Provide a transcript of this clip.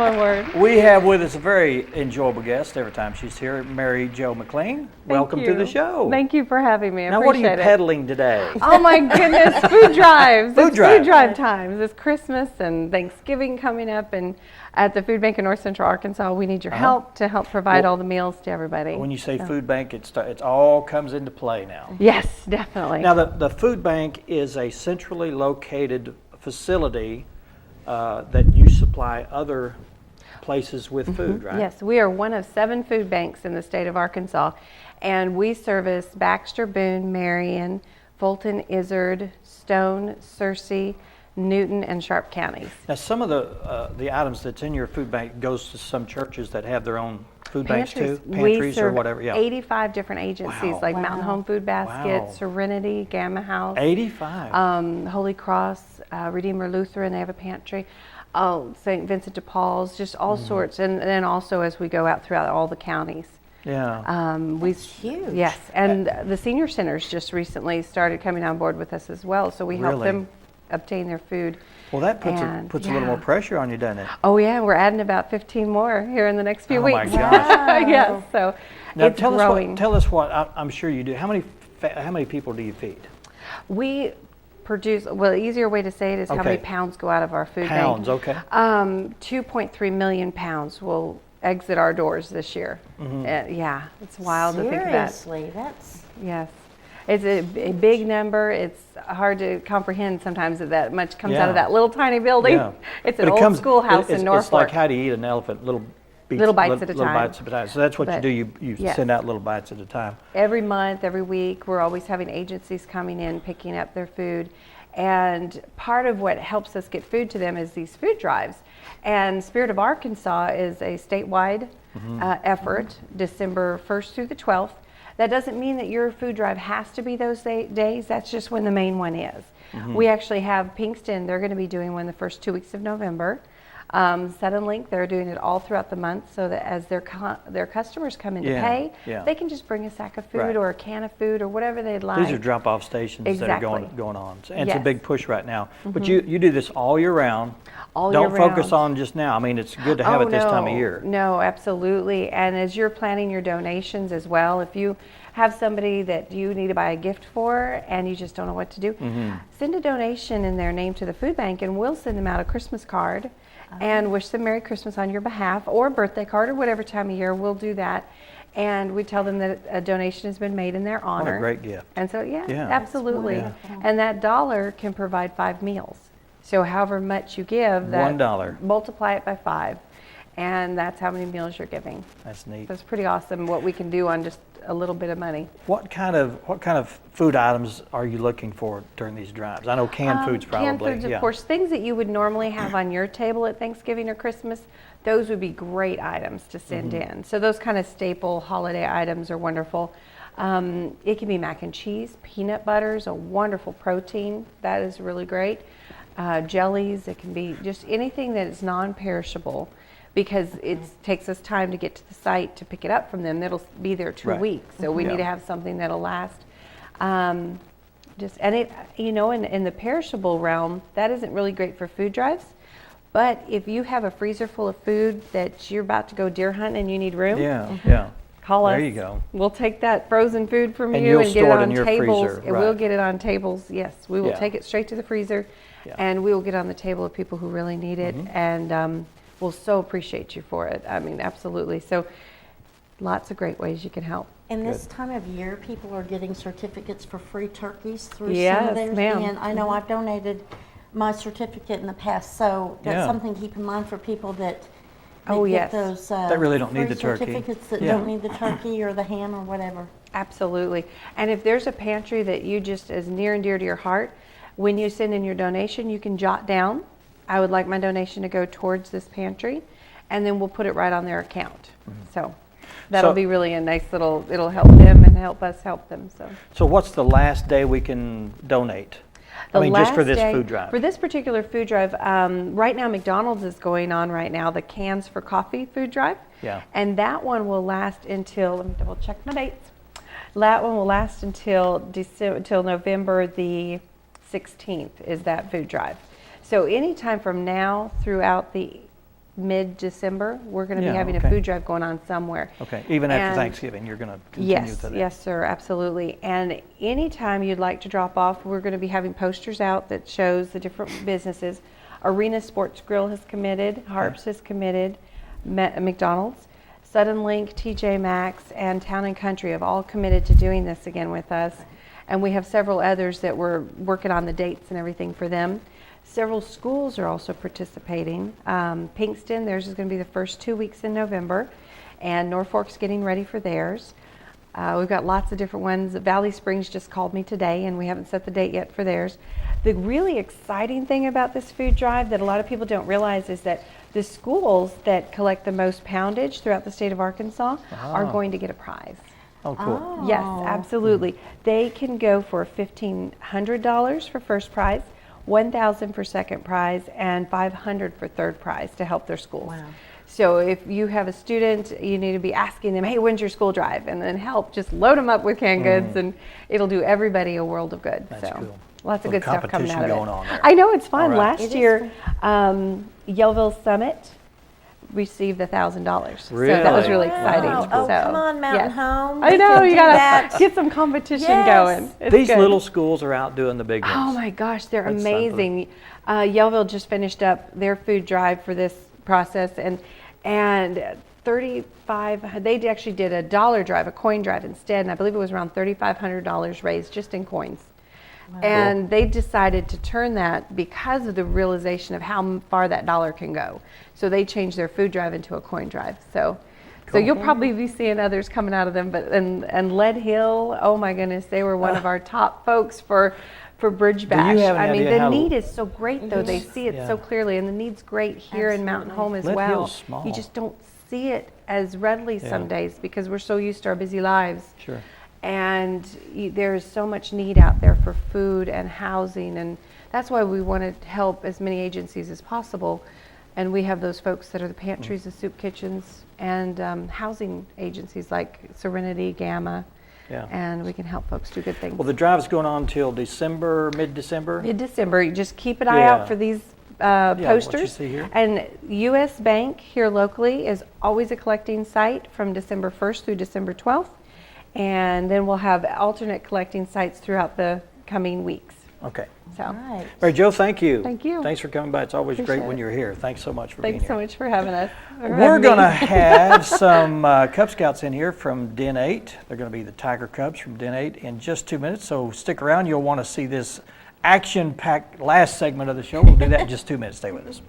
one word. We have with us a very enjoyable guest every time she's here, Mary Jo McLean. Welcome to the show. Thank you for having me. Now, what are you peddling today? Oh my goodness, food drives. Food drive times. It's Christmas and Thanksgiving coming up, and at the Food Bank in North Central Arkansas, we need your help to help provide all the meals to everybody. When you say food bank, it all comes into play now. Yes, definitely. Now, the food bank is a centrally located facility that you supply other places with food, right? Yes, we are one of 7 food banks in the state of Arkansas, and we service Baxter, Boone, Marion, Fulton, Izard, Stone, Searcy, Newton, and Sharp counties. Now, some of the items that's in your food bank goes to some churches that have their own food banks too, pantries or whatever. Yeah. 85 different agencies like Mountain Home Food Basket, Serenity, Gamma House. 85. Holy Cross, Redeemer Lutheran, they have a pantry. St. Vincent de Paul's, just all sorts, and then also as we go out throughout all the counties. Yeah. That's huge. Yes, and the senior centers just recently started coming on board with us as well, so we help them obtain their food. Well, that puts a little more pressure on you, doesn't it? Oh yeah, we're adding about 15 more here in the next few weeks. Oh my gosh! Yes, so now it's growing. Tell us what I'm sure you do. How many people do you feed? We produce. Well, the easier way to say it is how many pounds go out of our food bank. Pounds, okay. 2.3 million pounds will exit our doors this year. Yeah, it's wild to think of that. Seriously, that's yes. It's a big number. It's hard to comprehend sometimes that much comes out of that little tiny building. Yeah. It's an old schoolhouse in Norfolk. It's like how do you eat an elephant? Little bites at a time. Little bites at a time. So that's what you do. You send out little bites at a time. Every month, every week, we're always having agencies coming in, picking up their food. And part of what helps us get food to them is these food drives. And Spirit of Arkansas is a statewide effort, December 1st through the 12th. That doesn't mean that your food drive has to be those days. That's just when the main one is. We actually have Pinkston. They're going to be doing one the first 2 weeks of November. Suddenlink, they're doing it all throughout the month so that as their customers come in to pay, they can just bring a sack of food or a can of food or whatever they'd like. These are drop-off stations that are going on. And it's a big push right now. But you do this all year round. Don't focus on just now. I mean, it's good to have it this time of year. No, absolutely. And as you're planning your donations as well, if you have somebody that you need to buy a gift for and you just don't know what to do, send a donation in their name to the food bank and we'll send them out a Christmas card and wish them Merry Christmas on your behalf, or a birthday card, or whatever time of year. We'll do that. And we tell them that a donation has been made in their honor. What a great gift. And so, absolutely. And that dollar can provide 5 meals. So however much you give, that $1. Multiply it by 5. And that's how many meals you're giving. That's neat. That's pretty awesome what we can do on just a little bit of money. What kind of food items are you looking for during these drives? I know canned foods probably. Canned foods, of course. Things that you would normally have on your table at Thanksgiving or Christmas, those would be great items to send in. So those kind of staple holiday items are wonderful. It can be mac and cheese, peanut butter is a wonderful protein. That is really great. Jellies, it can be just anything that is non-perishable, because it takes us time to get to the site to pick it up from them. That'll be there 2 weeks, so we need to have something that'll last. In the perishable realm, that isn't really great for food drives. But if you have a freezer full of food that you're about to go deer hunting and you need room, call us. There you go. We'll take that frozen food from and you and get it on your tables. Freezer, We'll get it on tables. Yes, we will take it straight to the freezer, and we will get on the table of people who really need it. And we'll so appreciate you for it. I mean, absolutely. So lots of great ways you can help. And this time of year, people are getting certificates for free turkeys through yes, some of theirs. ma'am. And I know I've donated my certificate in the past, so that's something to keep in mind for people that get those that really don't need the turkey. Certificates that don't need the turkey or the ham or whatever. Absolutely. And if there's a pantry that you just is near and dear to your heart, when you send in your donation, you can jot down, I would like my donation to go towards this pantry, and then we'll put it right on their account. So that'll be really a nice little, it'll help them and help us help them. So what's the last day we can donate? Just for this food drive. For this particular food drive, right now McDonald's is going on right now, the Cans for Coffee food drive. Yeah. And that one will last until, let me double check my dates. That one will last until November the 16th is that food drive. So anytime from now throughout the mid-December, we're going to be having a food drive going on somewhere. Okay, even after Thanksgiving, you're going to continue to that? Yes, sir, absolutely. And anytime you'd like to drop off, we're going to be having posters out that shows the different businesses. Arena Sports Grill has committed, Harps has committed, McDonald's, Sudden Link, TJ Maxx, and Town and Country have all committed to doing this again with us. And we have several others that we're working on the dates and everything for them. Several schools are also participating. Pinkston, theirs is going to be the first 2 weeks in November, and Norfolk's getting ready for theirs. We've got lots of different ones. Valley Springs just called me today, and we haven't set the date yet for theirs. The really exciting thing about this food drive that a lot of people don't realize is that the schools that collect the most poundage throughout the state of Arkansas are going to get a prize. Oh, cool. Yes, absolutely. They can go for $1,500 for first prize, $1,000 for second prize, and $500 for third prize to help their schools. Wow. So if you have a student, you need to be asking them, hey, when's your school drive? And then help, just load them up with canned goods, and it'll do everybody a world of good. That's cool. Lots of good stuff coming out of it. Going on there. I know, it's fun. Right. Last year, Yellville Summit received $1,000. Really? So that was really exciting. Wow. Oh, So, come on, Mountain yes. Home. I know, you do gotta that. get some competition Yes. going. It's These good. little schools are out doing the big ones. Oh my gosh, they're That's amazing. Yellville just finished up their food drive for this process, and 35. They actually did a dollar drive, a coin drive instead, and I believe it was around $3,500 raised just in coins. Wow. And they decided to turn that because of the realization of how far that dollar can go. So they changed their food drive into a coin drive. So you'll probably be seeing others coming out of them. But and Lead Hill, oh my goodness, they were one of our top folks for Bridge Bash. I mean, the need is so great though. They see it so clearly, and the need's great here in Mountain Home as Lead well. Hill's small. You just don't see it as readily some days because we're so used to our busy lives. Sure. And there's so much need out there for food and housing, and that's why we want to help as many agencies as possible. And we have those folks that are the pantries, the soup kitchens, and housing agencies like Serenity, Gamma, and we can help folks do good things. Well, the drive's going on until December, mid-December? Mid-December. You just keep an eye out for these posters. What you see here. And U.S. Bank here locally is always a collecting site from December 1st through December 12th. And then we'll have alternate collecting sites throughout the coming weeks. Okay. So, Right. Mary Jo, thank you. Thank you. Thanks for coming by. It's always Appreciate great when it. you're here. Thanks so much for being thanks here. so much for having us. We're going to have some Cub Scouts in here from Den 8. They're going to be the Tiger Cubs from Den 8 in just 2 minutes. So stick around. You'll want to see this action-packed last segment of the show. We'll do that in just 2 minutes. Stay with us.